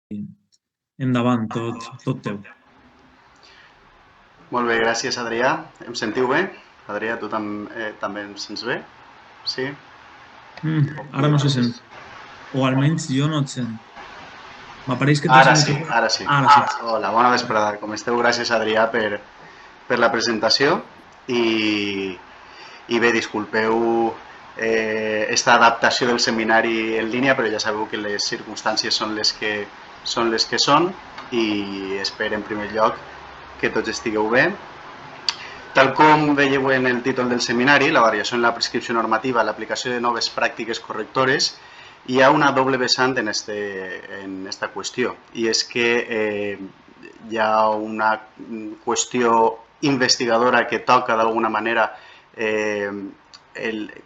endavant, tot teu. Molt bé, gràcies, Adrià. Em sentiu bé? Adrià, tu també em sents bé? Sí? Ara no se sent, o almenys jo no et sent. M'apareix que tens Ara el sí, micròfon... ara sí. Ara sí. Hola, bona vesprada. Com esteu? Gràcies, Adrià, per la presentació. I bé, disculpeu esta adaptació del seminari en línia, però ja sabeu que les circumstàncies són les que són i espero en primer lloc que tots estigueu bé. Tal com veieu en el títol del seminari, la variació en la prescripció normativa, l'aplicació de noves pràctiques correctores, hi ha una doble vessant en esta qüestió, i és que hi ha una qüestió investigadora que toca d'alguna manera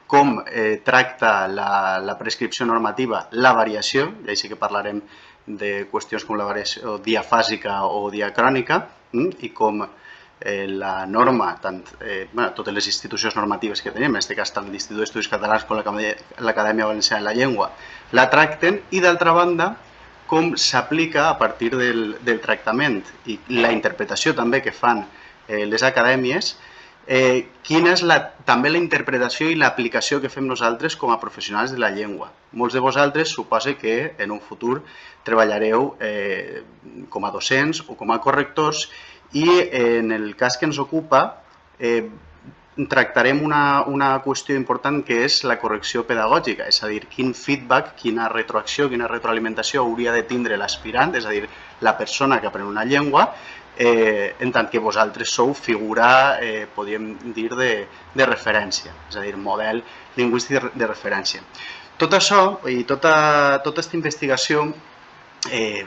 com tracta la prescripció normativa la variació, i així que parlarem de qüestions com la variació diafàsica o diacrònica, i com la norma, totes les institucions normatives que tenim, en aquest cas tant l'Institut d'Estudis Catalans com l'Acadèmia Valenciana de la Llengua, la tracten, i d'altra banda com s'aplica a partir del tractament i la interpretació també que fan les acadèmies, quina és també la interpretació i l'aplicació que fem nosaltres com a professionals de la llengua. Molts de vosaltres suposa que en un futur treballareu com a docents o com a correctors, i en el cas que ens ocupa tractarem una qüestió important que és la correcció pedagògica, és a dir, quin feedback, quina retroacció, quina retroalimentació hauria de tindre l'aspirant, és a dir, la persona que aprèn una llengua, en tant que vosaltres sou figura, podríem dir, de referència, és a dir, model lingüístic de referència. Tot això i tota aquesta investigació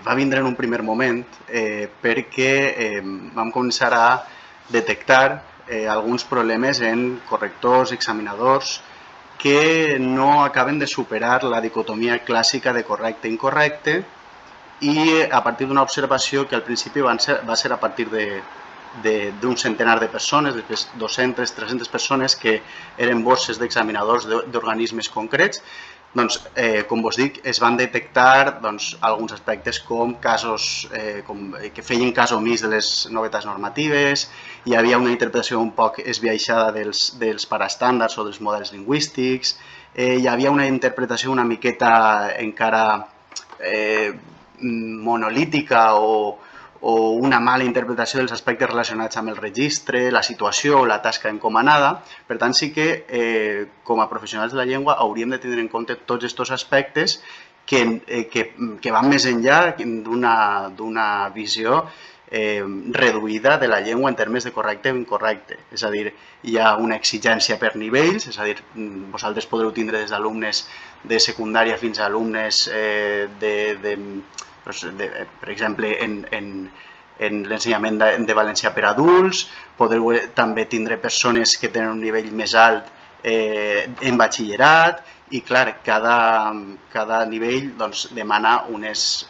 va vindre en un primer moment perquè vam començar a detectar alguns problemes en correctors, examinadors, que no acaben de superar la dicotomia clàssica de correcte i incorrecte, i a partir d'una observació que al principi va ser a partir d'un centenar de persones, després 200, 300 persones que eren bosses d'examinadors d'organismes concrets, doncs, com vos dic, es van detectar alguns aspectes com casos que feien cas omís de les novetats normatives, hi havia una interpretació un poc esbiaixada dels paraestàndards o dels models lingüístics, hi havia una interpretació una miqueta encara monolítica o una mala interpretació dels aspectes relacionats amb el registre, la situació o la tasca encomanada. Per tant, sí que com a professionals de la llengua hauríem de tenir en compte tots aquests aspectes que van més enllà d'una visió reduïda de la llengua en termes de correcte o incorrecte. És a dir, hi ha una exigència per nivells, és a dir, vosaltres podreu tindre des d'alumnes de secundària fins a alumnes per exemple, en l'ensenyament de valencià per a adults, podeu també tindre persones que tenen un nivell més alt en batxillerat, i clar, cada nivell demana unes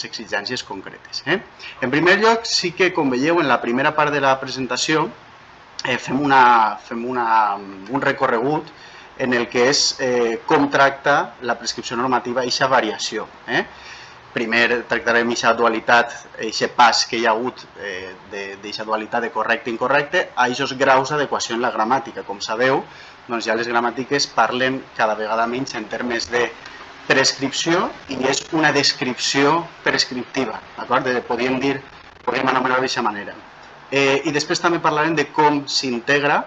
exigències concretes. En primer lloc, sí que, com veieu en la primera part de la presentació, fem un recorregut en el que és com tracta la prescripció normativa aquesta variació. Primer tractarem aquesta dualitat, aquest pas que hi ha hagut d'aquesta dualitat de correcte i incorrecte a aquests graus d'adequació en la gramàtica. Com sabeu, ja les gramàtiques parlen cada vegada menys en termes de prescripció i és una descripció prescriptiva. Podríem anomenar-ho d'aquesta manera. I després també parlarem de com s'integra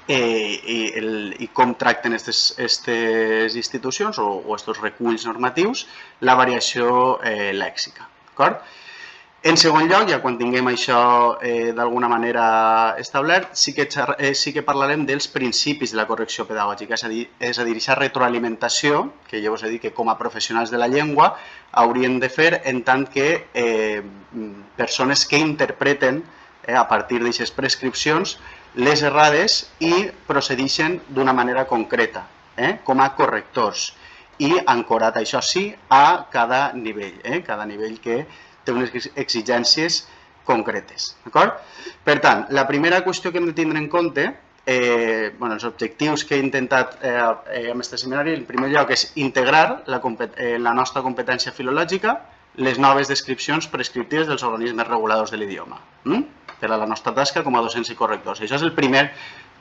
i com tracten aquestes institucions o aquests reculls normatius la variació lèxica. En segon lloc, ja quan tinguem això d'alguna manera establert, sí que parlarem dels principis de la correcció pedagògica, és a dir, aquesta retroalimentació que jo us he dit que com a professionals de la llengua hauríem de fer en tant que persones que interpreten a partir d'aquestes prescripcions les errades i procedeixen d'una manera concreta, com a correctors, i ancorat, això sí, a cada nivell que té unes exigències concretes. Per tant, la primera qüestió que hem de tindre en compte, els objectius que he intentat amb aquest seminari, en primer lloc, és integrar la nostra competència filològica, les noves descripcions prescriptives dels organismes reguladors de l'idioma, per a la nostra tasca com a docents i correctors. Això és el primer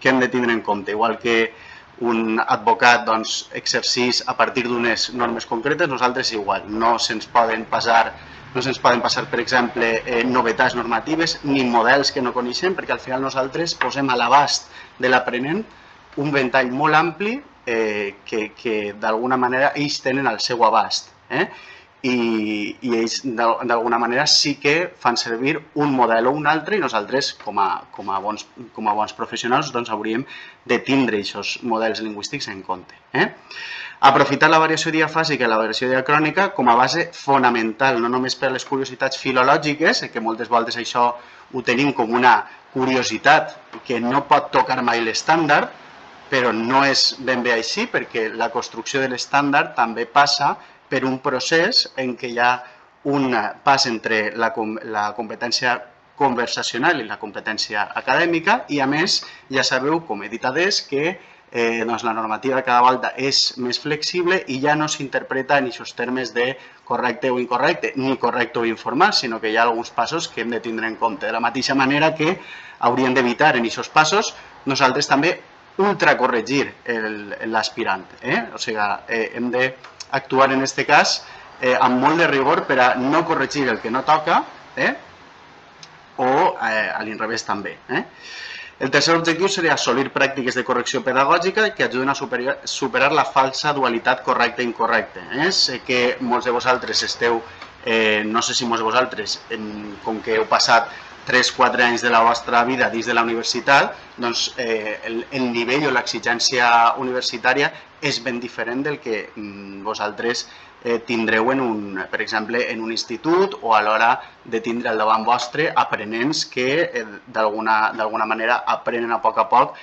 que hem de tindre en compte, igual que un advocat exercís a partir d'unes normes concretes, nosaltres igual, no se'ns poden passar, per exemple, novetats normatives ni models que no coneixem, perquè al final nosaltres posem a l'abast de l'aprenent un ventall molt ampli que d'alguna manera ells tenen al seu abast. I ells d'alguna manera sí que fan servir un model o un altre i nosaltres com a bons professionals hauríem de tindre aquests models lingüístics en compte. Aprofitar la variació diafàsica i la variació diacrònica com a base fonamental, no només per a les curiositats filològiques, que moltes voltes això ho tenim com una curiositat que no pot tocar mai l'estàndard, però no és ben bé així, perquè la construcció de l'estàndard també passa per un procés en què hi ha un pas entre la competència conversacional i la competència acadèmica i, a més, ja sabeu, com he dit adés, que la normativa cada volta és més flexible i ja no s'interpreta en aquests termes de correcte o incorrecte, ni correcte o informal, sinó que hi ha alguns passos que hem de tindre en compte. De la mateixa manera que hauríem d'evitar en aquests passos nosaltres també ultracorregir l'aspirant. O sigui, hem d'actuar en aquest cas amb molt de rigor per a no corregir el que no toca o a l'inrevés també. El tercer objectiu seria assolir pràctiques de correcció pedagògica que ajuden a superar la falsa dualitat correcte-incorrecte. Sé que molts de vosaltres esteu, no sé si molts de vosaltres, com que heu passat 3-4 anys de la vostra vida dins de la universitat, doncs el nivell o l'exigència universitària és ben diferent del que vosaltres tindreu, per exemple, en un institut o a l'hora de tindre al davant vostre aprenents que d'alguna manera aprenen a poc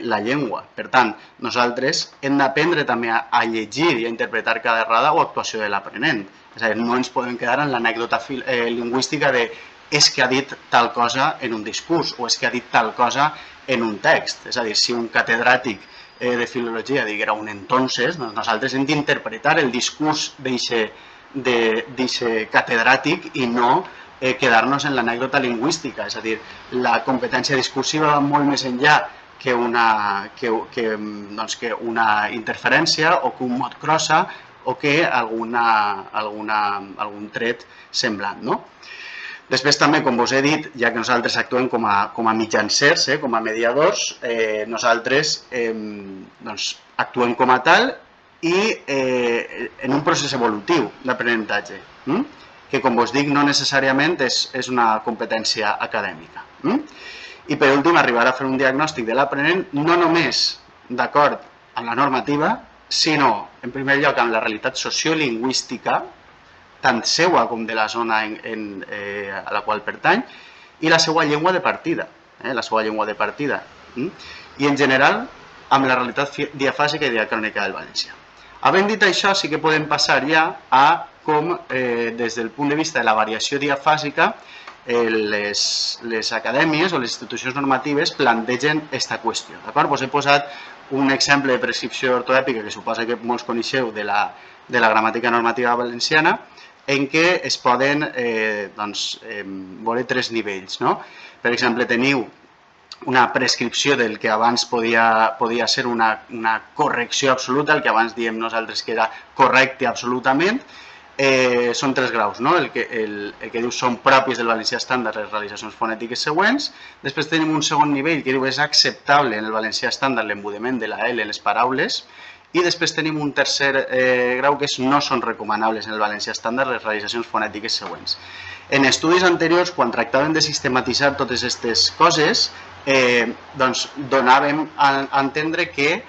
la llengua. Per tant, nosaltres hem d'aprendre també a llegir i a interpretar cada errada o actuació de l'aprenent. És a dir, no ens podem quedar en l'anècdota lingüística de és que ha dit tal cosa en un discurs o és que ha dit tal cosa en un text. És a dir, si un catedràtic de filologia diguera un entonces, nosaltres hem d'interpretar el discurs d'aquest catedràtic i no quedar-nos en l'anècdota lingüística. És a dir, la competència discursiva va molt més enllà que una interferència o que un mot crossa o que algun tret semblant. Després també, com vos he dit, ja que nosaltres actuem com a mitjancers, com a mediadors, nosaltres actuem com a tal i en un procés evolutiu d'aprenentatge, que com vos dic no necessàriament és una competència acadèmica. I per últim, arribar a fer un diagnòstic de l'aprenent no només d'acord amb la normativa, sinó, en primer lloc, amb la realitat sociolingüística, tant seua com de la zona a la qual pertany, i la seva llengua de partida. I, en general, amb la realitat diafàsica i diacrònica del valencià. Havent dit això, sí que podem passar ja a com, des del punt de vista de la variació diafàsica, les acadèmies o les institucions normatives plantegen aquesta qüestió. Vos he posat un exemple de prescripció ortoèpica que suposa que molts coneixeu de la gramàtica normativa valenciana, en què es poden veure 3 nivells. Per exemple, teniu una prescripció del que abans podia ser una correcció absoluta, el que abans diem nosaltres que era correcte absolutament. Són 3 graus, el que diu són pròpies del valencià estàndard les realitzacions fonètiques següents. Després tenim un segon nivell que diu és acceptable en el valencià estàndard l'embudiment de la L en les paraules. I després tenim un tercer grau que no són recomanables en el valencià estàndard les realitzacions fonètiques següents. En estudis anteriors, quan tractàvem de sistematitzar totes aquestes coses, donàvem a entendre que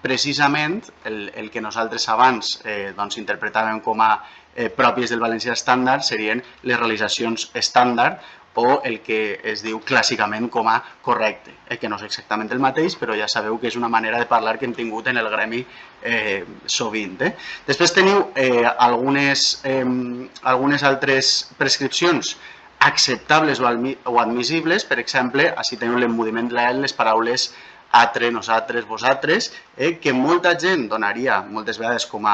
precisament el que nosaltres abans interpretàvem com a pròpies del valencià estàndard serien les realitzacions estàndard o el que es diu clàssicament com a correcte, que no és exactament el mateix, però ja sabeu que és una manera de parlar que hem tingut en el gremi sovint. Després teniu algunes altres prescripcions acceptables o admissibles, per exemple, així teniu l'embudiment de les paraules atre, nosaltres, vosaltres, que molta gent donaria moltes vegades com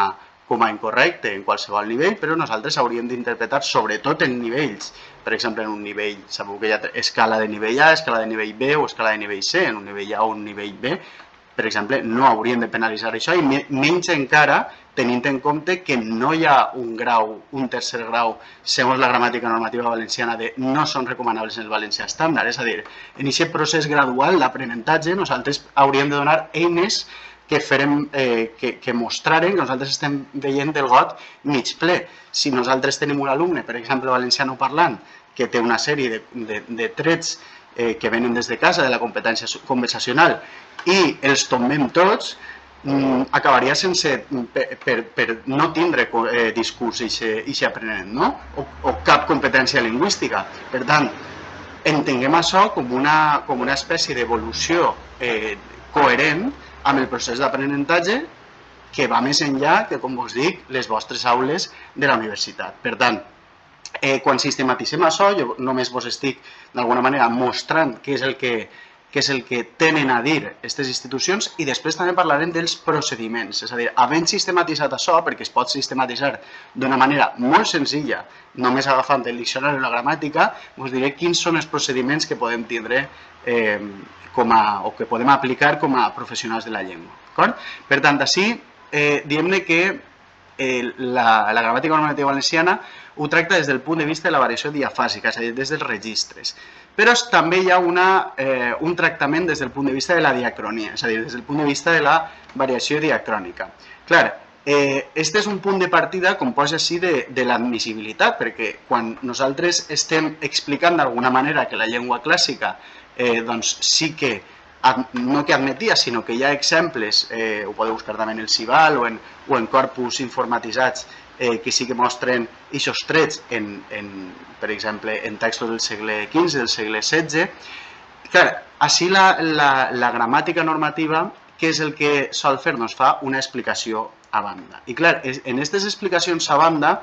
com a incorrecte en qualsevol nivell, però nosaltres hauríem d'interpretar sobretot en nivells. Per exemple, en un nivell, sabeu que hi ha escala de nivell A, escala de nivell B o escala de nivell C. En un nivell A o un nivell B, per exemple, no hauríem de penalitzar això, i menys encara tenint en compte que no hi ha un grau, un tercer grau, segons la gramàtica normativa valenciana, de no són recomanables en el valencià estàndard. És a dir, en aquest procés gradual d'aprenentatge nosaltres hauríem de donar eines que mostraren que nosaltres estem veient el got mig ple. Si nosaltres tenim un alumne, per exemple, valenciano parlant, que té una sèrie de trets que venen des de casa, de la competència conversacional, i els tombem tots, acabaria sense, per no tindre discurs i aprenent, no? O cap competència lingüística. Per tant, entenguem això com una espècie d'evolució coherent amb el procés d'aprenentatge que va més enllà que, com us dic, les vostres aules de la universitat. Per tant, quan sistematitzem això, jo només vos estic d'alguna manera mostrant què és el que tenen a dir aquestes institucions, i després també parlarem dels procediments. És a dir, havent sistematitzat això, perquè es pot sistematitzar d'una manera molt senzilla, només agafant el diccionari o la gramàtica, us diré quins són els procediments que podem tindre o que podem aplicar com a professionals de la llengua. Per tant, així, diguem-ne que la gramàtica normativa valenciana ho tracta des del punt de vista de la variació diafàsica, és a dir, des dels registres. Però també hi ha un tractament des del punt de vista de la diacronia, és a dir, des del punt de vista de la variació diacrònica. Clar, este és un punt de partida, com posa així, de l'admissibilitat, perquè quan nosaltres estem explicant d'alguna manera que la llengua clàssica doncs sí que, no que admetia, sinó que hi ha exemples, ho podeu buscar també en el CIVAL o en corpus informatitzats que sí que mostren aquests trets, per exemple, en textos del segle XV, del segle XVI. Clar, així la gramàtica normativa, què és el que sol fer? Doncs fa una explicació a banda. I clar, en aquestes explicacions a banda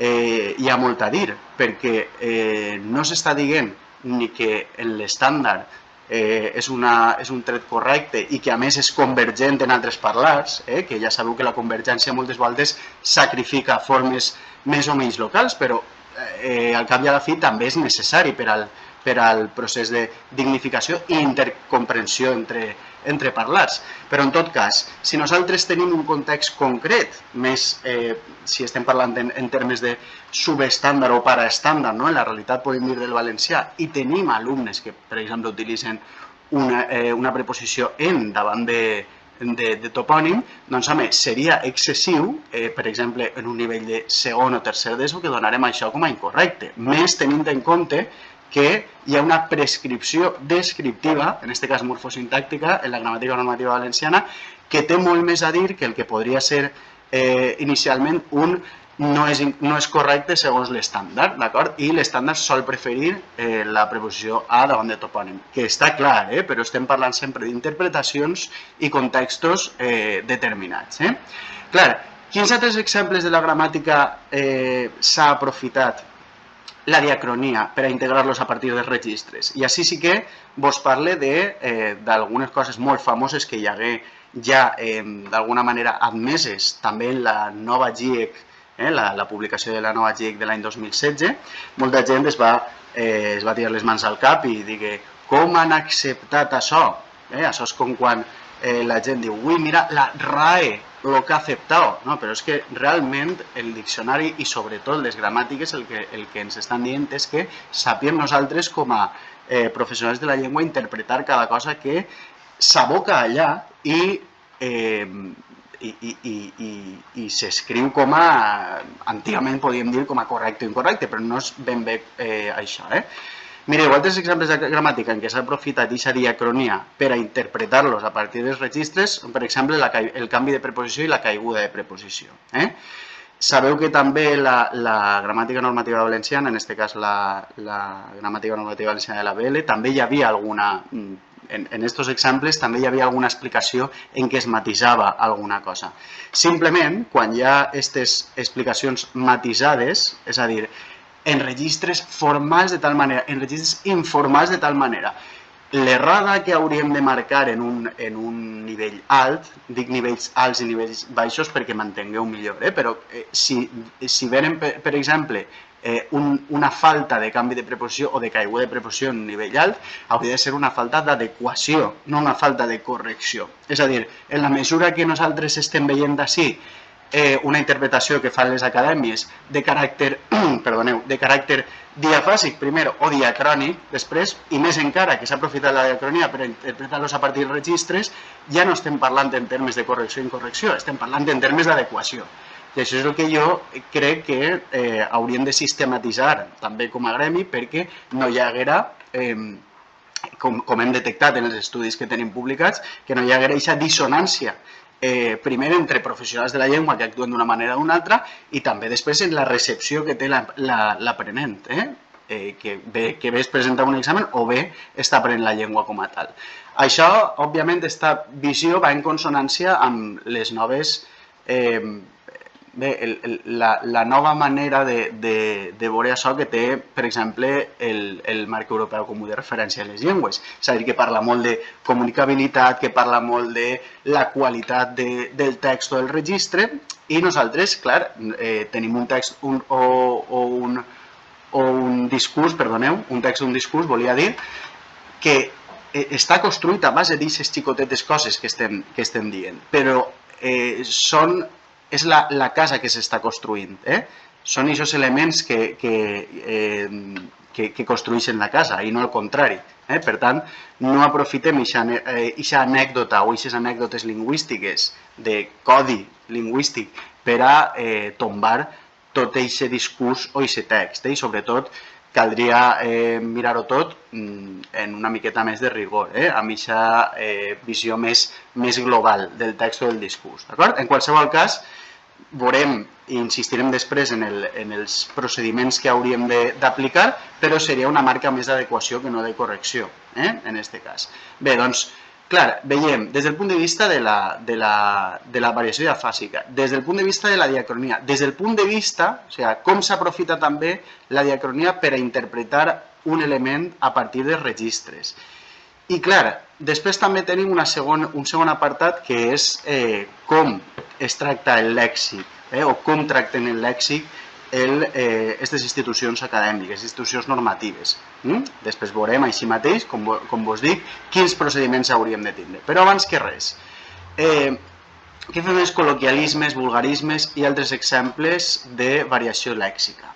hi ha molt a dir, perquè no s'està dient ni que en l'estàndard és un tret correcte i que a més és convergent en altres parlars, que ja sabeu que la convergència moltes voltes sacrifica formes més o menys locals, però al cap i a la fi també és necessari per al procés de dignificació i intercomprensió entre parlars. Però en tot cas, si nosaltres tenim un context concret, més si estem parlant en termes de subestàndard o paraestàndard, en la realitat podem dir del valencià, i tenim alumnes que, per exemple, utilitzen una preposició en davant de topònim, doncs seria excessiu, per exemple, en un nivell de segon o tercer d'ESO, que donarem això com a incorrecte, més tenint en compte que hi ha una prescripció descriptiva, en aquest cas morfosintàctica, en la gramàtica normativa valenciana, que té molt més a dir que el que podria ser inicialment un no és correcte segons l'estàndard, d'acord? I l'estàndard sol preferir la preposició a davant de topònim, que està clar, però estem parlant sempre d'interpretacions i contextos determinats. Clar, quins altres exemples de la gramàtica s'ha aprofitat la diacronia per a integrar-los a partir dels registres? I així sí que vos parle d'algunes coses molt famoses que hi hagué ja d'alguna manera admeses també en la nova GIEC, la publicació de la nova GIEC de l'any 2016. Molta gent es va tirar les mans al cap i dir com han acceptat això? Això és com quan la gent diu, ui, mira, la RAE lo que ha aceptat. No, però és que realment el diccionari i sobretot les gramàtiques el que ens estan dient és que sapiem nosaltres com a professionals de la llengua interpretar cada cosa que s'aboca allà i s'escriu com a, antigament podíem dir com a correcte o incorrecte, però no és ben bé això. Mireu, altres exemples de gramàtica en què s'ha aprofitat aquesta diacronia per a interpretar-los a partir dels registres, per exemple, el canvi de preposició i la caiguda de preposició. Sabeu que també la gramàtica normativa valenciana, en aquest cas la gramàtica normativa valenciana de la BL, també hi havia alguna, en aquests exemples, també hi havia alguna explicació en què es matisava alguna cosa. Simplement, quan hi ha aquestes explicacions matisades, és a dir, en registres formals de tal manera, en registres informals de tal manera, L'errada que hauríem de marcar en un nivell alt, dic nivells alts i nivells baixos perquè m'entengueu millor, però si venen, per exemple, una falta de canvi de preposició o de caiguda de preposició en un nivell alt, hauria de ser una falta d'adequació, no una falta de correcció. És a dir, en la mesura que nosaltres estem veient d'ací una interpretació que fan les acadèmies de caràcter, de caràcter diafàsic, primer, o diacrònic, després, i més encara que s'ha aprofitat la diacronia per interpretar-los a partir de registres, ja no estem parlant en termes de correcció i incorrecció, estem parlant en termes d'adequació. I això és el que jo crec que hauríem de sistematitzar també com a gremi perquè no hi haguera, com hem detectat en els estudis que tenim publicats, que no hi haguera aquesta dissonància primer entre professionals de la llengua que actuen d'una manera o d'una altra i també després en la recepció que té l'aprenent, que bé es presenta un examen o bé està aprenent la llengua com a tal. Això, òbviament, aquesta visió va en consonància amb les noves la nova manera de veure això que té, per exemple, el marc europeu comú de referència a les llengües. És a dir, que parla molt de comunicabilitat, que parla molt de la qualitat del text o del registre, i nosaltres, clar, tenim un text o un discurs, perdoneu, un text o un discurs, volia dir, que està construït a base d'aquestes xicotetes coses que estem dient, però és la casa que s'està construint. Són aquests elements que construeixen la casa i no al contrari. Per tant, no aprofitem aquesta anècdota o aquestes anècdotes lingüístiques de codi lingüístic per a tombar tot aquest discurs o aquest text. I sobretot caldria mirar-ho tot en una miqueta més de rigor, amb aquesta visió més global del text o del discurs. En qualsevol cas, veurem i insistirem després en els procediments que hauríem d'aplicar, però seria una marca més d'adequació que no de correcció, en aquest cas. Bé, doncs, clar, veiem, des del punt de vista de la variació diafàsica, des del punt de vista de la diacronia, des del punt de vista, o sigui, com s'aprofita també la diacronia per a interpretar un element a partir de registres. I clar, després també tenim un segon apartat que és com es tracta el lèxic o com tracten el lèxic aquestes institucions acadèmiques, institucions normatives. Després veurem així mateix, com vos dic, quins procediments hauríem de tindre. Però abans que res, què fem els col·loquialismes, vulgarismes i altres exemples de variació lèxica?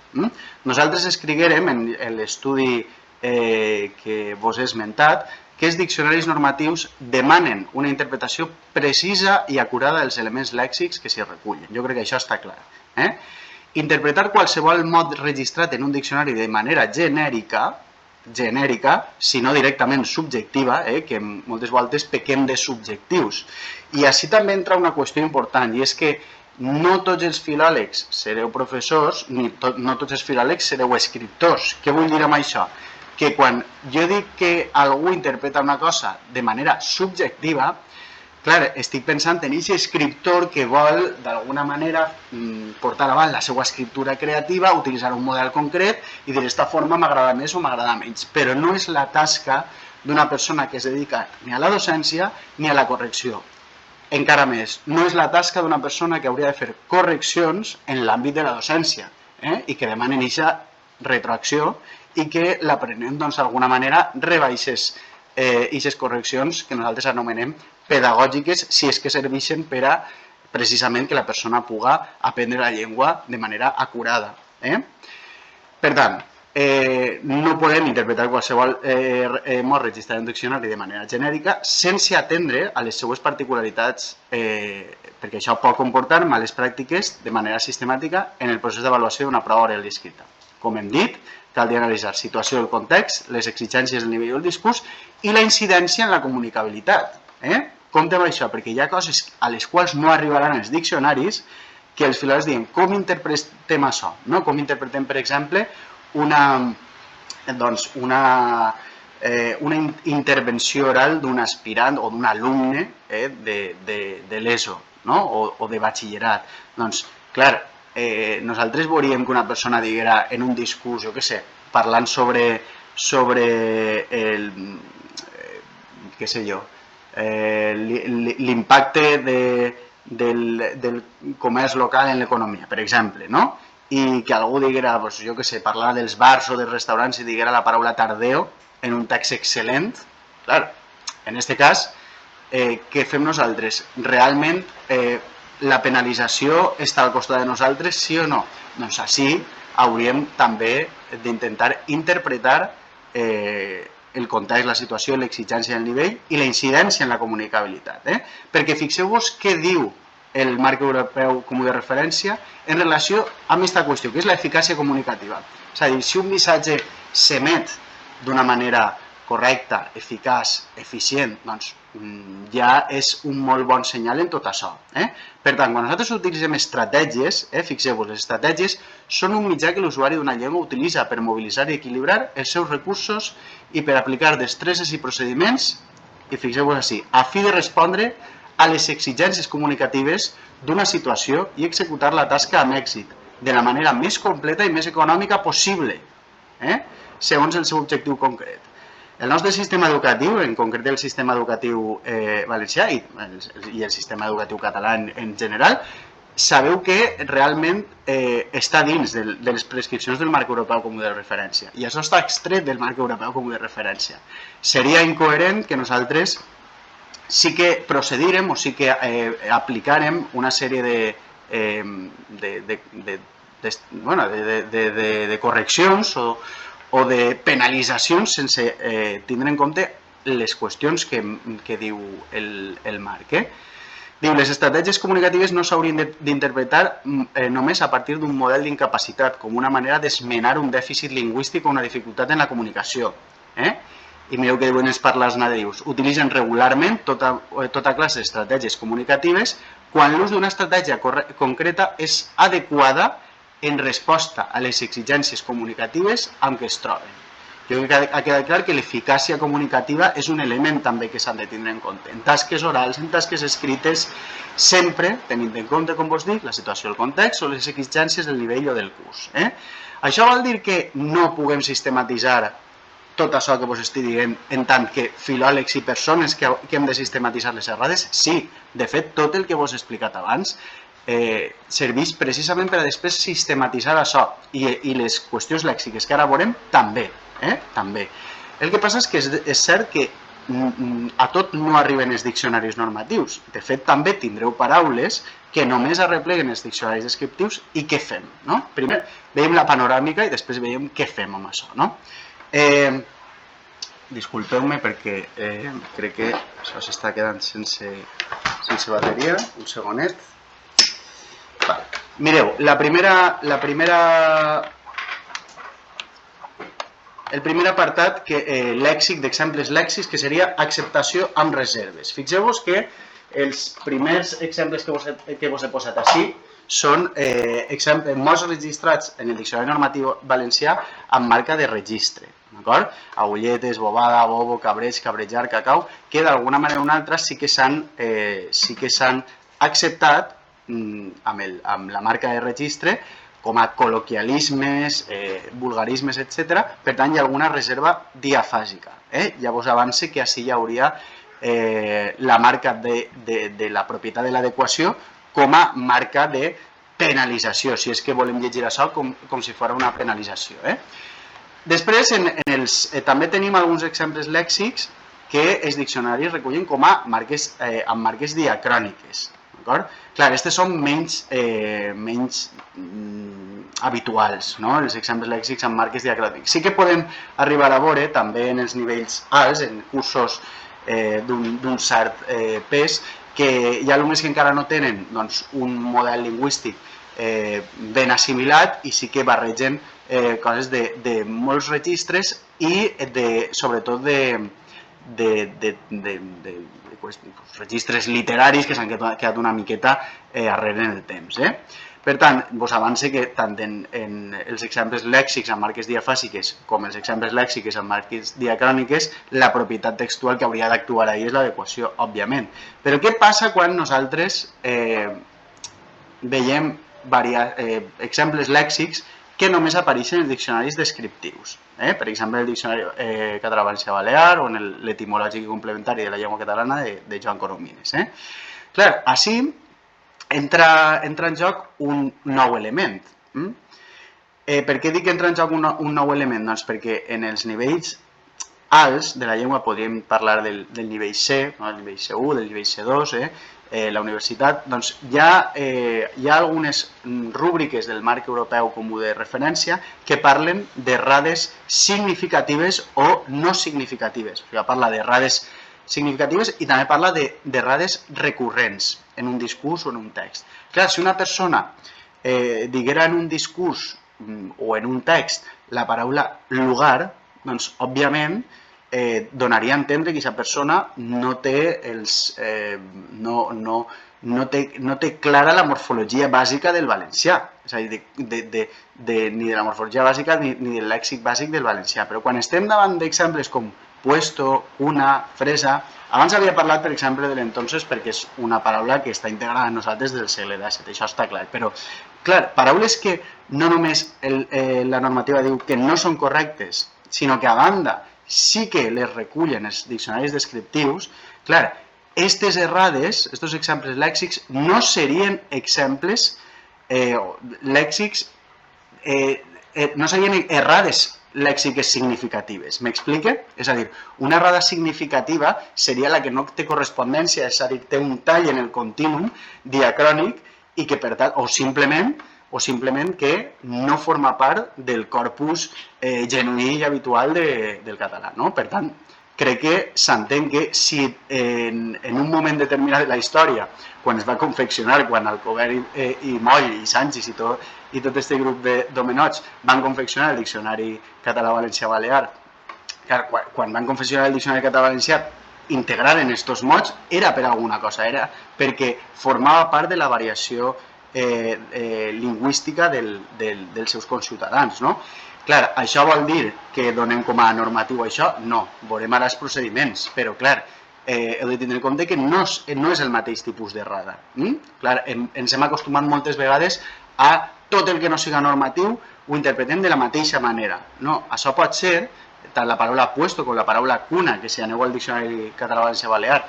Nosaltres escriguérem en l'estudi que vos he esmentat que els diccionaris normatius demanen una interpretació precisa i acurada dels elements lèxics que s'hi recullen. Jo crec que això està clar. Interpretar qualsevol mot registrat en un diccionari de manera genèrica, si no directament subjectiva, que moltes voltes pequem de subjectius. I així també entra una qüestió important, i és que no tots els filòlegs sereu professors, ni no tots els filòlegs sereu escriptors. Què vull dir amb això? Que quan jo dic que algú interpreta una cosa de manera subjectiva, clar, estic pensant en aquest escriptor que vol, d'alguna manera, portar avant la seva escriptura creativa, utilitzar un model concret i d'aquesta forma m'agrada més o m'agrada menys. Però no és la tasca d'una persona que es dedica ni a la docència ni a la correcció. Encara més, no és la tasca d'una persona que hauria de fer correccions en l'àmbit de la docència i que demanen aquesta retroacció i que l'aprenent, d'alguna manera, rebaixés aquestes correccions que nosaltres anomenem pedagògiques si és que serveixen per a, precisament, que la persona pugui aprendre la llengua de manera acurada. Per tant, no podem interpretar qualsevol mot registrat en un diccionari de manera genèrica sense atendre a les seues particularitats, perquè això pot comportar males pràctiques de manera sistemàtica en el procés d'avaluació d'una prova oral i escrita. Com hem dit, cal analitzar la situació del context, les exigències del nivell del discurs i la incidència en la comunicabilitat. Compte amb això, perquè hi ha coses a les quals no arribaran els diccionaris que els filòlegs diuen com interpretem això, com interpretem, per exemple, una intervenció oral d'un aspirant o d'un alumne de l'ESO o de batxillerat. Doncs, clar, nosaltres veuríem que una persona diguera en un discurs, jo què sé, parlant sobre què sé jo, l'impacte del comerç local en l'economia, per exemple, no? I que algú diguera, doncs, jo què sé, parlar dels bars o dels restaurants i diguera la paraula tardeo en un text excel·lent, clar, en aquest cas, què fem nosaltres? Realment la penalització està al costat de nosaltres, sí o no? Doncs així hauríem també d'intentar interpretar el context, la situació, l'exigència del nivell i la incidència en la comunicabilitat. Perquè fixeu-vos què diu el marc europeu comú de referència en relació amb aquesta qüestió, que és l'eficàcia comunicativa. És a dir, si un missatge s'emet d'una manera correcta, eficaç, eficient, doncs ja és un molt bon senyal en tot això. Per tant, quan nosaltres utilitzem estratègies, fixeu-vos, les estratègies són un mitjà que l'usuari d'una llengua utilitza per mobilitzar i equilibrar els seus recursos i per aplicar destreses i procediments, i fixeu-vos així, a fi de respondre a les exigències comunicatives d'una situació i executar la tasca amb èxit, de la manera més completa i més econòmica possible, segons el seu objectiu concret. El nostre sistema educatiu, en concret el sistema educatiu valencià i el sistema educatiu català en general, sabeu que realment està dins de les prescripcions del marc europeu comú de referència. I això està extret del marc europeu comú de referència. Seria incoherent que nosaltres sí que procedirem o sí que aplicarem una sèrie de correccions o de penalitzacions sense tindre en compte les qüestions que diu el marc. Diu, les estratègies comunicatives no s'haurien d'interpretar només a partir d'un model d'incapacitat, com una manera d'esmenar un dèficit lingüístic o una dificultat en la comunicació. I mireu què diuen els parlants nadius. Utilitzen regularment tota classe d'estratègies comunicatives quan l'ús d'una estratègia concreta és adequada en resposta a les exigències comunicatives amb què es troben. Jo crec que ha quedat clar que l'eficàcia comunicativa és un element també que s'han de tindre en compte. En tasques orals, en tasques escrites, sempre tenint en compte, com vos dic, la situació, el context o les exigències del nivell o del curs. Això vol dir que no puguem sistematitzar tot això que vos estic dient en tant que filòlegs i persones que hem de sistematitzar les errades? Sí, de fet, tot el que vos he explicat abans serveix precisament per a després sistematitzar això i les qüestions lèxiques que ara veurem també. El que passa és que és cert que a tot no arriben els diccionaris normatius. De fet, també tindreu paraules que només arrepleguen els diccionaris descriptius i què fem. Primer veiem la panoràmica i després veiem què fem amb això. Disculpeu-me perquè crec que això s'està quedant sense bateria. Un segonet. Mireu, el primer apartat, lèxic, d'exemples lèxics, que seria acceptació amb reserves. Fixeu-vos que els primers exemples que vos he posat així són mots registrats en el Diccionari Normatiu Valencià amb marca de registre. Agulletes, bobada, bobo, cabreig, cabrejar, cacau, que d'alguna manera o una altra sí que s'han acceptat amb la marca de registre com a col·loquialismes, vulgarismes, etc. Per tant, hi ha alguna reserva diafàgica. Ja vos avance que així hi hauria la marca de la propietat de l'adequació com a marca de penalització, si és que volem llegir això com si fos una penalització. Després, també tenim alguns exemples lèxics que els diccionaris recullen com a amb marques diacròniques. Clar, aquestes són menys habituals, els exemples lèxics amb marques diacròniques. Sí que podem arribar a veure, també en els nivells alts, en cursos d'un cert pes, que hi ha alumnes que encara no tenen un model lingüístic ben assimilat i sí que barregen coses de molts registres i sobretot de registres literaris que s'han quedat una miqueta arrere en el temps. Per tant, vos avance que tant en els exemples lèxics amb marques diafàsiques com els exemples lèxics amb marques diacròniques, la propietat textual que hauria d'actuar ahí és l'adequació, òbviament. Però què passa quan nosaltres veiem exemples lèxics que només apareixen en els diccionaris descriptius. Per exemple, el diccionari català-valencià-balear o en l'etimològic i complementari de la llengua catalana de Joan Coromines. Clar, així entra en joc un nou element. Per què dic que entra en joc un nou element? Doncs perquè en els nivells alts de la llengua podríem parlar del nivell C, del nivell C1, del nivell C2, la universitat, doncs hi ha algunes rúbriques del marc europeu comú de referència que parlen d'errades significatives o no significatives. O sigui, parla d'errades significatives i també parla d'errades recurrents en un discurs o en un text. Clar, si una persona diguera en un discurs o en un text la paraula lugar, doncs, òbviament, donaria a entendre que aquesta persona no té clara la morfologia bàsica del valencià, és a dir, ni de la morfologia bàsica ni del lèxic bàsic del valencià. Però quan estem davant d'exemples com puesto, una, fresa, abans havia parlat, per exemple, de l'entonces perquè és una paraula que està integrada en nosaltres del segle XVII, això està clar, però, clar, paraules que no només la normativa diu que no són correctes, sinó que a banda sí que les recullen els diccionaris descriptius, clar, aquestes errades, aquests exemples lèxics, no serien exemples lèxics, no serien errades lèxiques significatives. M'explique? És a dir, una errada significativa seria la que no té correspondència, és a dir, té un tall en el contínuum diacrònic i que, per tant, o simplement que no forma part del corpus genuí i habitual del català. Per tant, crec que s'entén que si en un moment determinat de la història, quan es va confeccionar, quan Alcover i Moll i Sanchis i tot aquest grup d'homenots van confeccionar el diccionari català-valencià-balear, quan van confeccionar el diccionari català-valencià integraren estos mots, era per alguna cosa, era perquè formava part de la variació lingüística dels seus conciutadans. Clar, això vol dir que donem com a normatiu això? No, veurem ara els procediments, però clar, heu de tindre en compte que no és el mateix tipus d'errada. Clar, ens hem acostumat moltes vegades a tot el que no siga normatiu ho interpretem de la mateixa manera. No, això pot ser, tant la paraula puesto com la paraula cuna, que si aneu al diccionari català-valencià-balear,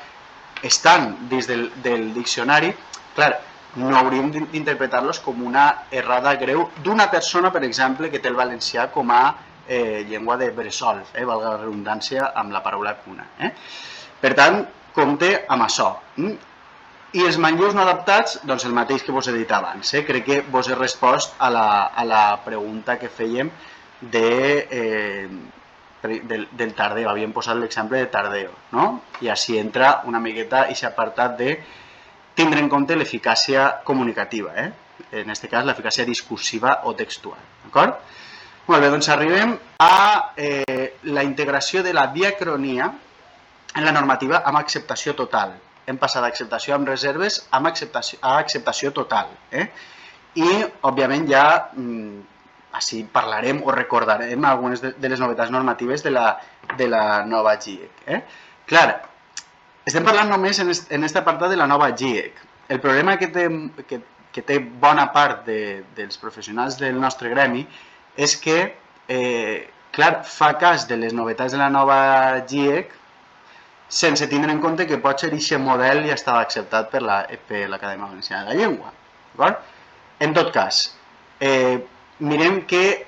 estan dins del diccionari, clar, no hauríem d'interpretar-los com una errada greu d'una persona, per exemple, que té el valencià com a llengua de bressol, valga la redundància amb la paraula cuna. Per tant, compte amb això. I els manlleus no adaptats, doncs el mateix que vos he dit abans. Crec que vos he respost a la pregunta que fèiem del tardeo. Havíem posat l'exemple de tardeo, i així entra una miqueta aquest apartat de tindre en compte l'eficàcia comunicativa, en aquest cas l'eficàcia discursiva o textual. D'acord? Molt bé, doncs arribem a la integració de la diacronia en la normativa amb acceptació total. Hem passat d'acceptació amb reserves a acceptació total. I, òbviament, ja així parlarem o recordarem algunes de les novetats normatives de la nova GIEC. Clar, estem parlant només en aquest apartat de la nova GIEC. El problema que té bona part dels professionals del nostre gremi és que, clar, fa cas de les novetats de la nova GIEC sense tindre en compte que pot ser aquest model ja estava acceptat per l'Acadèmia Valenciana de la Llengua. En tot cas, mirem que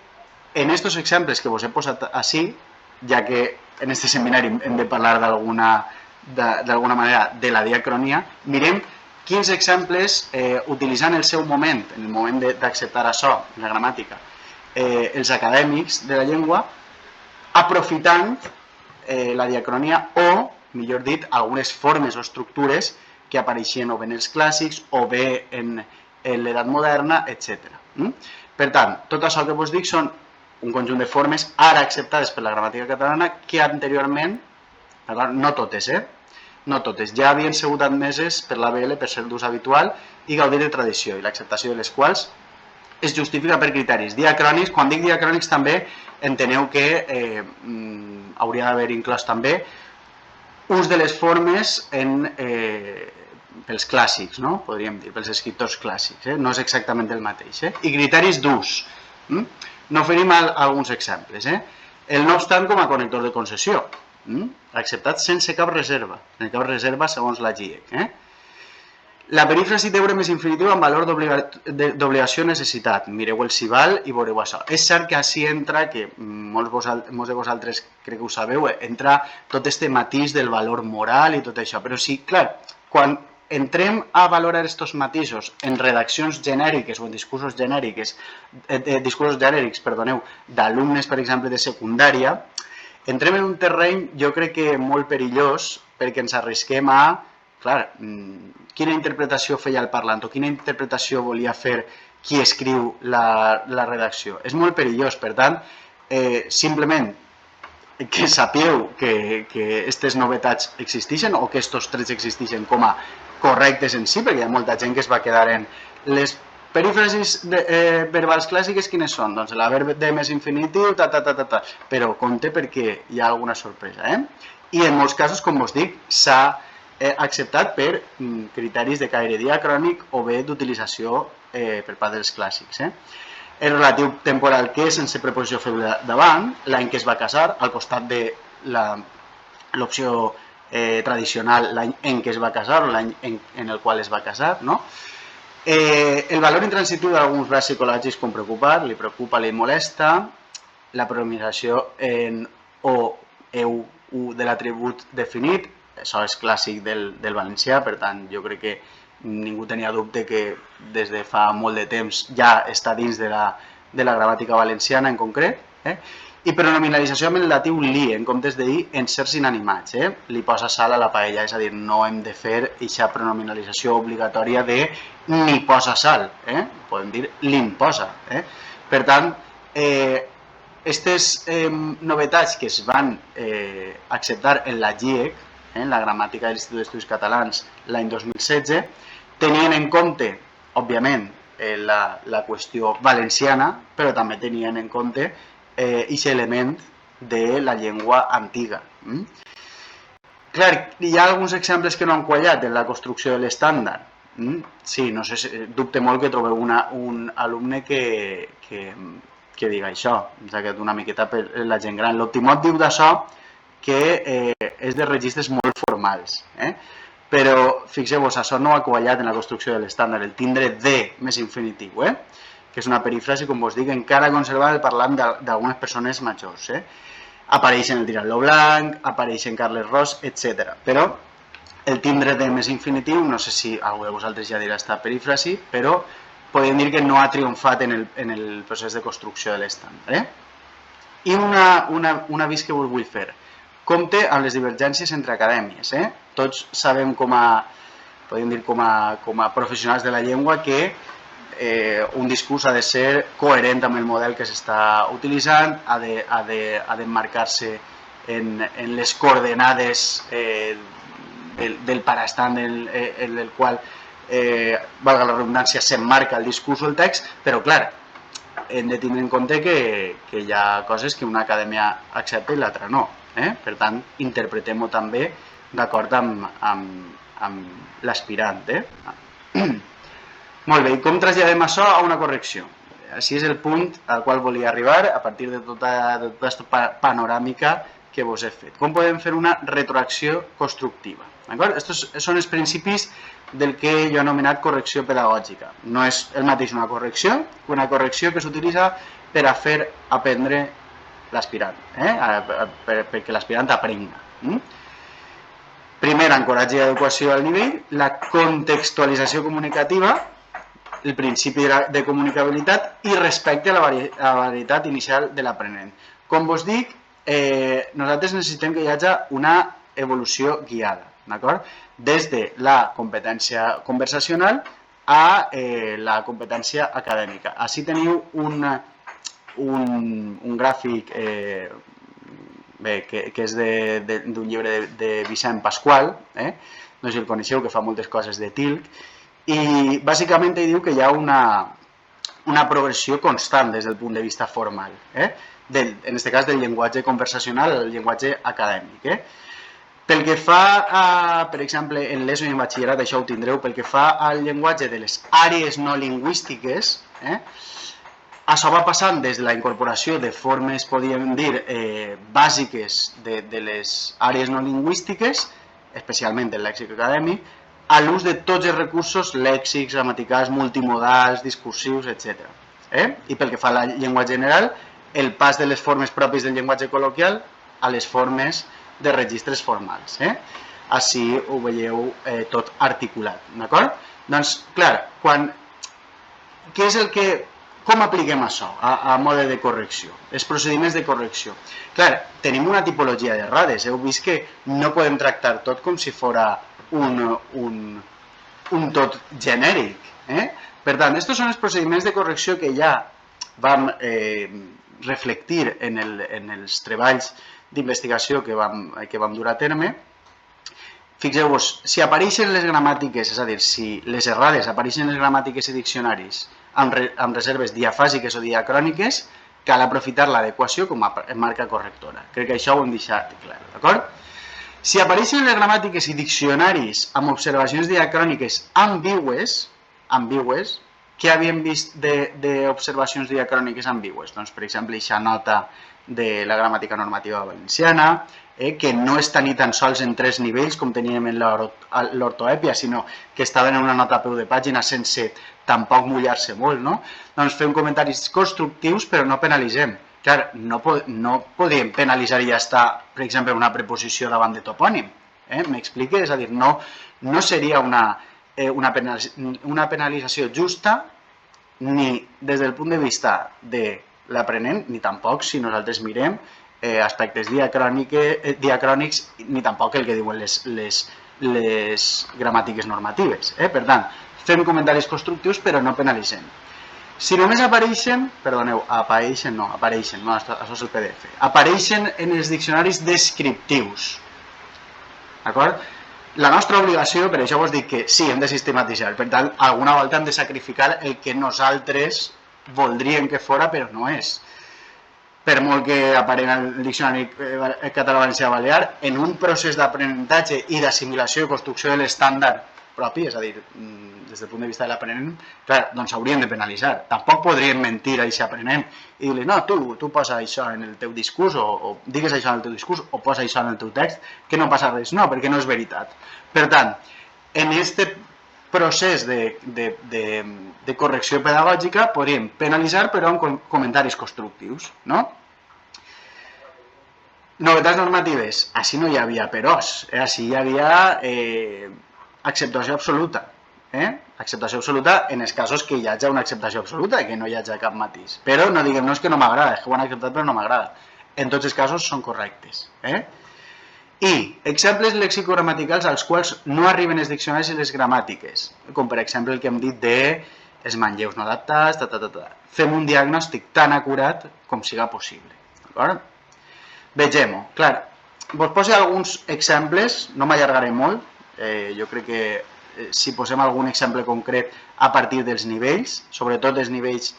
en aquests exemples que vos he posat així, ja que en aquest seminari hem de parlar d'alguna manera de la diacronia, mirem quins exemples, utilitzant el seu moment, en el moment d'acceptar això, en la gramàtica, els acadèmics de la llengua, aprofitant la diacronia o, millor dit, algunes formes o estructures que apareixien o bé en els clàssics o bé en l'edat moderna, etc. Per tant, tot això que vos dic són un conjunt de formes ara acceptades per la gramàtica catalana que anteriorment, no totes, no totes, ja havien sigut admeses per l'ABL per ser d'ús habitual i gaudir de tradició, i l'acceptació de les quals es justifica per criteris diacrònics. Quan dic diacrònics també enteneu que hauria d'haver inclòs també ús de les formes pels clàssics, podríem dir, pels escriptors clàssics, no és exactament el mateix. I criteris d'ús, N'oferim alguns exemples. El no obstant com a connector de concessió, acceptat sense cap reserva, segons la GIEC. La perífrasi deure més infinitiu amb valor d'obligació necessitat. Mireu el Sival i veureu això. És cert que així entra, que molts de vosaltres crec que ho sabeu, entra tot este matís del valor moral i tot això. Però sí, clar, quan entrem a valorar aquests matisos en redaccions genèriques o en discursos genèrics, d'alumnes, per exemple, de secundària, entrem en un terreny, jo crec que molt perillós, perquè ens arrisquem a, clar, quina interpretació feia el parlant o quina interpretació volia fer qui escriu la redacció. És molt perillós, per tant, simplement que sapigueu que aquestes novetats existeixen o que aquests trets existeixen com a correctes en si, perquè hi ha molta gent que es va quedar en les perífrasis verbals clàssiques, quines són? Doncs l'adverb de més infinitiu, però compte perquè hi ha alguna sorpresa. I en molts casos, com us dic, s'ha acceptat per criteris de caire diacrònic o bé d'utilització per part dels clàssics. El relatiu temporal que sense preposició feble davant, l'any que es va casar, al costat de l'opció tradicional, l'any en què es va casar o l'any en el qual es va casar. El valor intransitiu d'alguns verbs psicològics com preocupar, li preocupa, li molesta, la pronunciació en o, eu, u de l'atribut definit, això és clàssic del valencià, per tant, jo crec que ningú tenia dubte que des de fa molt de temps ja està dins de la gramàtica valenciana en concret. I pronominalització amb el datiu li, en comptes de dir en certs inanimats. Li posa sal a la paella, és a dir, no hem de fer aquesta pronominalització obligatòria de ni posa sal. Podem dir li'n posa. Per tant, aquestes novetats que es van acceptar en la GIEC, en la gramàtica de l'Institut d'Estudis Catalans l'any 2016, tenien en compte, òbviament, la qüestió valenciana, però també tenien en compte aquest element de la llengua antiga. Clar, hi ha alguns exemples que no han quallat en la construcció de l'estàndard. Sí, no sé, dubte molt que trobeu un alumne que diga això. S'ha quedat una miqueta per la gent gran. L'Optimot diu d'això que és de registres molt formals. Però, fixeu-vos, això no ha quallat en la construcció de l'estàndard, el tindre de més infinitiu, que és una perífrasi, com vos dic, encara conservada el parlant d'algunes persones majors. Apareix en el Tirant-lo Blanc, apareix en Carles Ros, etc. Però el tindre de més infinitiu, no sé si algú de vosaltres ja dirà aquesta perífrasi, però podem dir que no ha triomfat en el procés de construcció de l'estàndard. I un avís que us vull fer. Compte amb les divergències entre acadèmies. Tots sabem podem dir com a professionals de la llengua que un discurs ha de ser coherent amb el model que s'està utilitzant, ha d'emmarcar-se en les coordenades del parastant en el qual, valga la redundància, s'emmarca el discurs o el text, però clar, hem de tindre en compte que hi ha coses que una acadèmia accepta i l'altra no. Per tant, interpretem-ho també d'acord amb l'aspirant. Molt bé, i com traslladem això a una correcció? Així és el punt al qual volia arribar a partir de tota aquesta panoràmica que vos he fet. Com podem fer una retroacció constructiva? Aquests són els principis del que jo he anomenat correcció pedagògica. No és el mateix una correcció que una correcció que s'utilitza per a fer aprendre l'aspirant, perquè l'aspirant aprenga. Primer, ancoratge i adequació al nivell, la contextualització comunicativa, el principi de comunicabilitat i respecte a la varietat inicial de l'aprenent. Com vos dic, nosaltres necessitem que hi hagi una evolució guiada, d'acord? Des de la competència conversacional a la competència acadèmica. Així teniu un gràfic que és d'un llibre de Vicent Pasqual, no sé si el coneixeu, que fa moltes coses de Tilc, i bàsicament ell diu que hi ha una progressió constant des del punt de vista formal, en aquest cas del llenguatge conversacional al llenguatge acadèmic. Pel que fa, per exemple, en l'ESO i en batxillerat, això ho tindreu, pel que fa al llenguatge de les àrees no lingüístiques, això va passant des de la incorporació de formes, podríem dir, bàsiques de les àrees no lingüístiques, especialment del lèxic acadèmic, a l'ús de tots els recursos lèxics, gramaticals, multimodals, discursius, etc. I pel que fa a la llengua general, el pas de les formes pròpies del llenguatge col·loquial a les formes de registres formals. Així ho veieu tot articulat, d'acord? Doncs, clar, què és el que... Com apliquem això a mode de correcció? Els procediments de correcció. Clar, tenim una tipologia d'errades. Heu vist que no podem tractar tot com si fos un tot genèric. Per tant, aquests són els procediments de correcció que ja vam reflectir en els treballs d'investigació que vam dur a terme. Fixeu-vos, si apareixen les gramàtiques, és a dir, si les errades apareixen en les gramàtiques i diccionaris amb reserves diafàsiques o diacròniques, cal aprofitar l'adequació com a marca correctora. Crec que això ho hem deixat clar, d'acord? Si apareixen les gramàtiques i diccionaris amb observacions diacròniques ambigües, què havíem vist d'observacions diacròniques ambigües? Doncs, per exemple, aquesta nota de la gramàtica normativa valenciana, que no està ni tan sols en 3 nivells com teníem en l'ortoèpia, sinó que estaven en una nota a peu de pàgina sense tampoc mullar-se molt, no? Doncs fem comentaris constructius però no penalitzem. Clar, no podríem penalitzar i ja està, per exemple, una preposició davant de topònim. M'explique? És a dir, no seria una penalització justa ni des del punt de vista de l'aprenent, ni tampoc si nosaltres mirem aspectes diacrònics, ni tampoc el que diuen les gramàtiques normatives. Per tant, fem comentaris constructius però no penalitzem. Si només apareixen, perdoneu, apareixen, no, això és el PDF, apareixen en els diccionaris descriptius. D'acord? La nostra obligació, per això vos dic que sí, hem de sistematitzar, per tant, alguna volta hem de sacrificar el que nosaltres voldríem que fora, però no és. Per molt que aparegui en el diccionari català-valencià-balear, en un procés d'aprenentatge i d'assimilació i construcció de l'estàndard propi, és a dir, des del punt de vista de l'aprenent, clar, doncs hauríem de penalitzar. Tampoc podríem mentir a aquest aprenent i dir-li, no, tu posa això en el teu discurs o digues això en el teu discurs o posa això en el teu text, que no passa res. No, perquè no és veritat. Per tant, en aquest procés de correcció pedagògica podríem penalitzar però amb comentaris constructius, no? Novetats normatives. Així no hi havia peròs, així hi havia acceptació absoluta. Acceptació absoluta en els casos que hi hagi una acceptació absoluta, que no hi hagi cap matís. Però no diguem, no és que no m'agrada, és que ho han acceptat però no m'agrada. En tots els casos són correctes. I exemples lexicogramaticals als quals no arriben els diccionaris i les gramàtiques, com per exemple el que hem dit dels manlleus no adaptats, fem un diagnòstic tan acurat com siga possible. Vegem-ho. Clar, vos poso alguns exemples, no m'allargaré molt, jo crec que si posem algun exemple concret a partir dels nivells, sobretot els nivells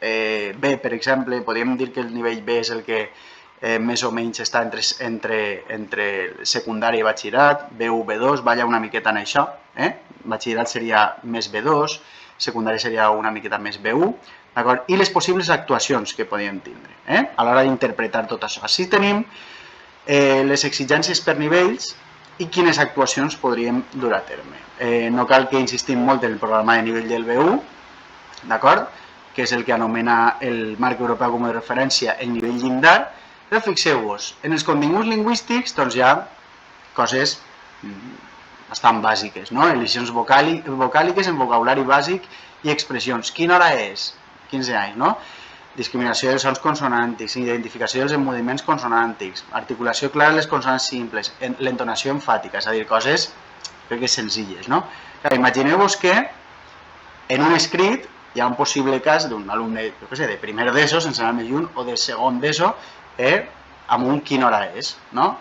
B, per exemple, podríem dir que el nivell B és el que més o menys està entre secundària i batxillerat, B1, B2, balla una miqueta en això, batxillerat seria més B2, secundària seria una miqueta més B1, d'acord? I les possibles actuacions que podríem tindre a l'hora d'interpretar tot això. Així tenim les exigències per nivells i quines actuacions podríem dur a terme. No cal que insistim molt en el programa de nivell del B1, d'acord? Que és el que anomena el marc europeu com a referència el nivell llindar, però fixeu-vos, en els continguts lingüístics doncs hi ha coses bastant bàsiques, no? Elisions vocàliques en vocabulari bàsic i expressions. Quina hora és? 15 anys, no? Discriminació dels sons consonàntics, identificació dels emmudiments consonàntics, articulació clara de les consonants simples, l'entonació emfàtica, és a dir, coses crec que senzilles, no? Imagineu-vos que en un escrit hi ha un possible cas d'un alumne, jo què sé, de primer d'ESO, sense anar més lluny, o de segon d'ESO, amb un quina hora és, no?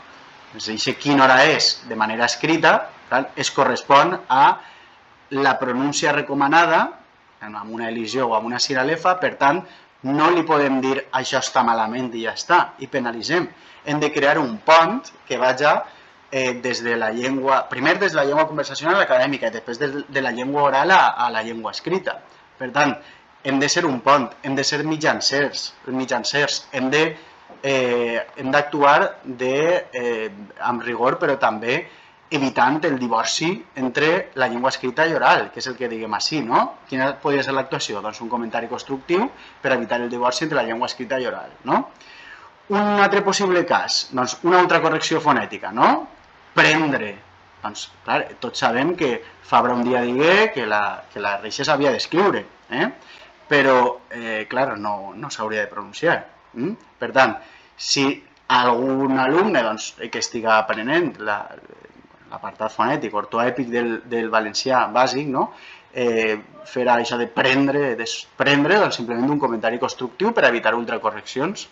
Aquest quina hora és de manera escrita es correspon a la pronúncia recomanada amb una elisió o amb una siralefa, per tant, no li podem dir això està malament i ja està, i penalitzem. Hem de crear un pont que vagi des de la llengua, primer des de la llengua conversacional acadèmica i després de la llengua oral a la llengua escrita. Per tant, hem de ser un pont, hem de ser mitjancers, hem d'actuar amb rigor, però també evitant el divorci entre la llengua escrita i oral, que és el que diguem així, no? Quina podria ser l'actuació? Doncs un comentari constructiu per evitar el divorci entre la llengua escrita i oral, no? Un altre possible cas, doncs una altra correcció fonètica, no? Prendre. Doncs, clar, tots sabem que Fabra un dia digué que la reixa s'havia d'escriure, però, clar, no s'hauria de pronunciar. Per tant, si algun alumne que estiga aprenent l'apartat fonètic ortoèpic del valencià bàsic, no? Fer això de prendre, desprendre, doncs simplement un comentari constructiu per evitar ultracorreccions,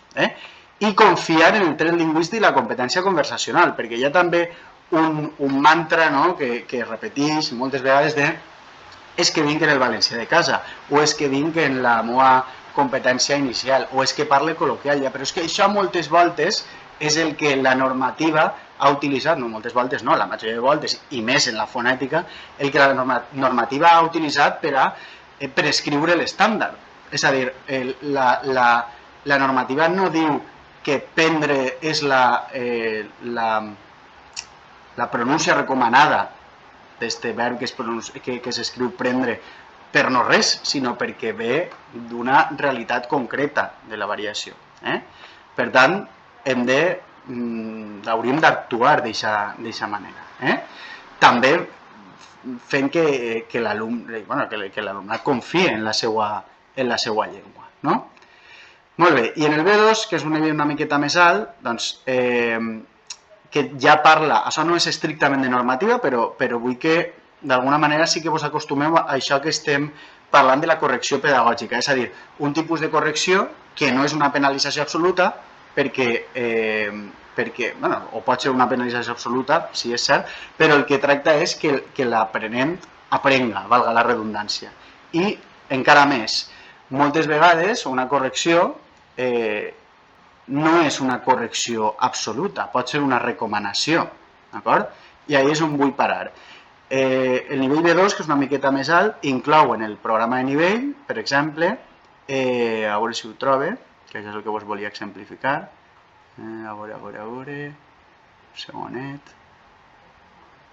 i confiar en el tret lingüístic i la competència conversacional, perquè hi ha també un mantra, no? que repeteix moltes vegades de és que vinc en el valencià de casa, o és que vinc en la meva competència inicial, o és que parle col·loquial, ja, però és que això moltes voltes és el que la normativa ha utilitzat, no moltes voltes no, la majoria de voltes, i més en la fonètica, el que la normativa ha utilitzat per escriure l'estàndard. És a dir, la normativa no diu que prendre és la pronúncia recomanada d'aquest verb que s'escriu prendre per no res, sinó perquè ve d'una realitat concreta de la variació. Per tant, hauríem d'actuar d'aquesta manera. També fent que l'alumnat confiï en la seva llengua. Molt bé, i en el B2, que és un nivell una miqueta més alt, doncs, que ja parla, això no és estrictament de normativa, però vull que d'alguna manera sí que vos acostumeu a això que estem parlant de la correcció pedagògica, és a dir, un tipus de correcció que no és una penalització absoluta, perquè, o pot ser una penalització absoluta, si és cert, però el que tracta és que l'aprenent aprenga, valga la redundància. I encara més, moltes vegades una correcció no és una correcció absoluta, pot ser una recomanació, d'acord? I ahí és on vull parar. El nivell B2, que és una miqueta més alt, inclou en el programa de nivell, per exemple, a veure si ho trobe, que això és el que vos volia exemplificar. A veure,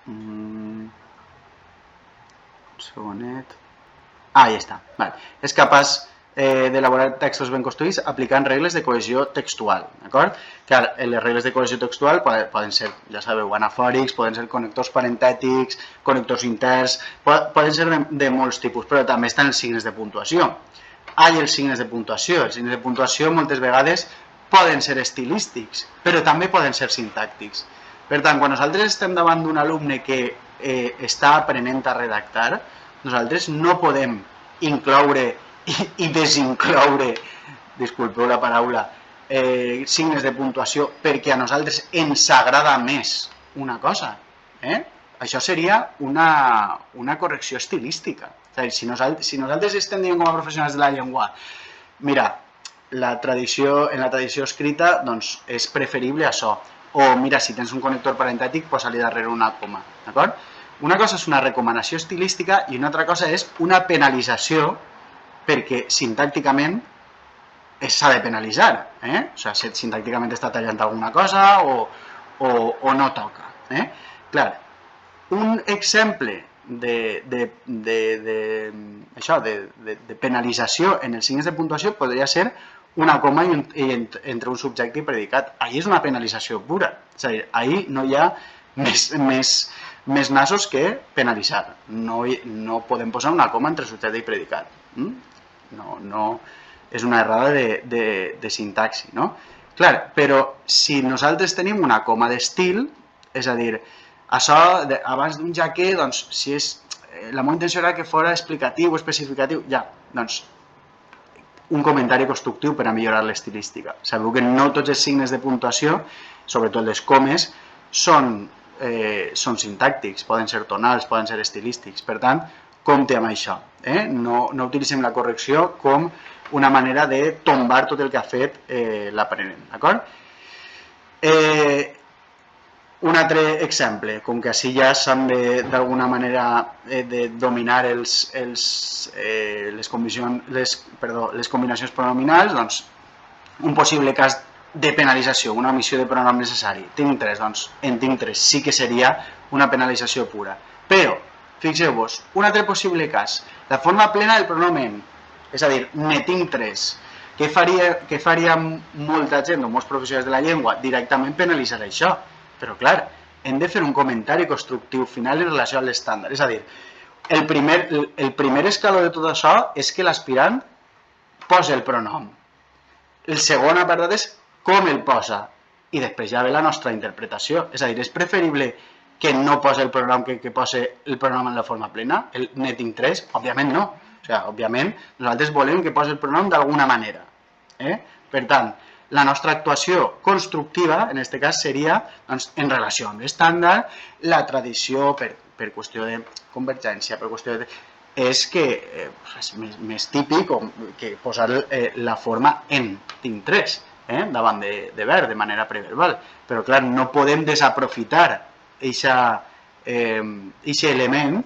un segonet. Ahí està. És capaç d'elaborar textos ben construïts aplicant regles de cohesió textual, d'acord? Clar, les regles de cohesió textual poden ser, ja sabeu, anafòrics, poden ser connectors parentètics, connectors interns, poden ser de molts tipus, però també estan els signes de puntuació. Els signes de puntuació. Els signes de puntuació moltes vegades poden ser estilístics, però també poden ser sintàctics. Per tant, quan nosaltres estem davant d'un alumne que està aprenent a redactar, nosaltres no podem incloure i desincloure, disculpeu la paraula, signes de puntuació perquè a nosaltres ens agrada més una cosa. Això seria una correcció estilística. Si nosaltres estem dient com a professionals de la llengua, mira, en la tradició escrita és preferible això, o mira, si tens un connector parentètic, posa-li darrere una coma, d'acord? Una cosa és una recomanació estilística i una altra cosa és una penalització perquè sintàcticament s'ha de penalitzar. O sigui, sintàcticament està tallant alguna cosa o no toca. Clar, un exemple de penalització en els signes de puntuació podria ser una coma entre un subjecte i predicat. Ahí és una penalització pura. És a dir, ahí no hi ha més nassos que penalitzar. No podem posar una coma entre subjecte i predicat. No, és una errada de sintaxi, no? Clar, però si nosaltres tenim una coma d'estil, és a dir, això abans d'un ja que, doncs, si és la meva intenció era que fos explicatiu o especificatiu, ja, doncs, un comentari constructiu per a millorar l'estilística. Sabeu que no tots els signes de puntuació, sobretot les comes, són sintàctics, poden ser tonals, poden ser estilístics. Per tant, compte amb això. No utilitzem la correcció com una manera de tombar tot el que ha fet l'aprenent. D'acord? Un altre exemple, com que així ja s'han d'alguna manera de dominar les combinacions pronominals, doncs un possible cas de penalització, una omissió de pronom necessari. Tinc 3, doncs en tinc 3 sí que seria una penalització pura. Però, fixeu-vos, un altre possible cas, la forma plena del pronom en, és a dir, ne tinc 3. Què faria molta gent o molts professionals de la llengua? Directament penalitzar això. Però, clar, hem de fer un comentari constructiu final en relació a l'estàndard. És a dir, el primer escaló de tot això és que l'aspirant posa el pronom. El segon apartat és com el posa. I després ja ve la nostra interpretació. És a dir, és preferible que no posi el pronom que posi el pronom en la forma plena? El ne tinc 3? Òbviament no. O sigui, òbviament, nosaltres volem que posi el pronom d'alguna manera. Per tant, la nostra actuació constructiva, en aquest cas, seria en relació amb l'estàndard, la tradició, per qüestió de convergència, per qüestió de... és que és més típic que posar la forma en tinc 3 davant de verb, de manera preverbal. Però, clar, no podem desaprofitar aquest element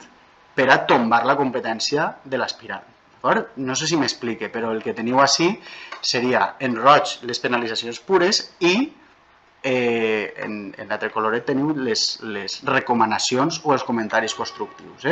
per a tombar la competència de l'aspirant. No sé si m'explique, però el que teniu així seria en roig les penalitzacions pures i en l'altre coloret teniu les recomanacions o els comentaris constructius.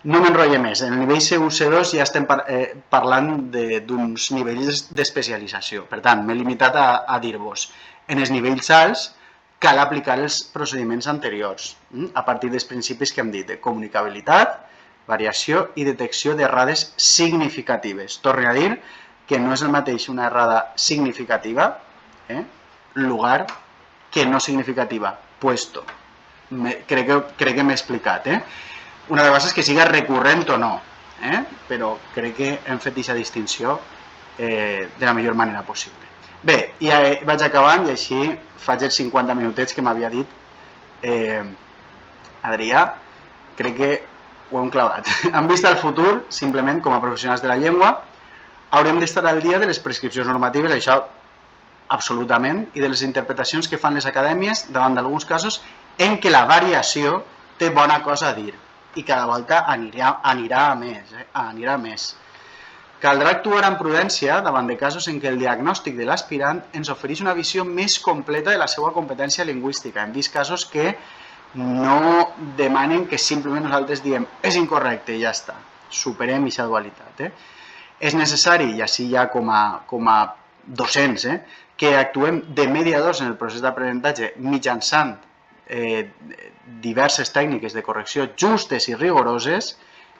No m'enrotllo més. En el nivell C1, C2 ja estem parlant d'uns nivells d'especialització. Per tant, m'he limitat a dir-vos, en els nivells alts cal aplicar els procediments anteriors a partir dels principis que hem dit de comunicabilitat, variació i detecció d'errades significatives. Torno a dir que no és el mateix una errada significativa, lugar, que no significativa, puesto. Crec que m'he explicat. Una de vegades és que siga recurrent o no, però crec que hem fet aquesta distinció de la millor manera possible. Bé, ja vaig acabant i així faig els 50 minutets que m'havia dit Adrià. Crec que ho hem clavat. En vista al futur, simplement, com a professionals de la llengua, haurem d'estar al dia de les prescripcions normatives, això absolutament, i de les interpretacions que fan les acadèmies davant d'alguns casos en què la variació té bona cosa a dir i cada volta anirà a més. Caldrà actuar amb prudència davant de casos en què el diagnòstic de l'aspirant ens ofereix una visió més completa de la seva competència lingüística. Hem vist casos que no demanen que simplement nosaltres diem és incorrecte i ja està, superem aquesta dualitat. És necessari, i així ja com a docents, que actuem de mediadors en el procés d'aprenentatge mitjançant diverses tècniques de correcció justes i rigoroses,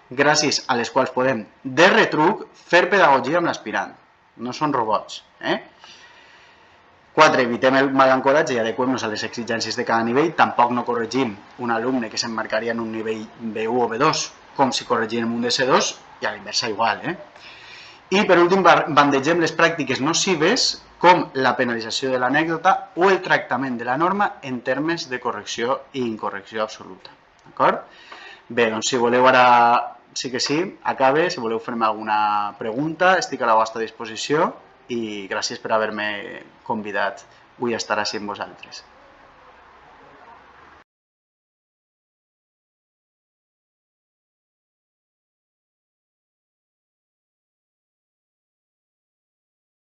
gràcies a les quals podem, de retruc, fer pedagogia amb l'aspirant. No són robots. 4. Evitem el mal ancoratge i adequem-nos a les exigències de cada nivell. Tampoc no corregim un alumne que s'emmarcaria en un nivell B1 o B2, com si corregim un de C2, i a l'inversa igual. I per últim, bandegem les pràctiques nocives com la penalització de l'anècdota o el tractament de la norma en termes de correcció i incorrecció absoluta. D'acord? Bé, doncs si voleu ara sí que sí, acabe. Si voleu fer-me alguna pregunta, estic a la vostra disposició i gràcies per haver-me convidat avui a estar així amb vosaltres.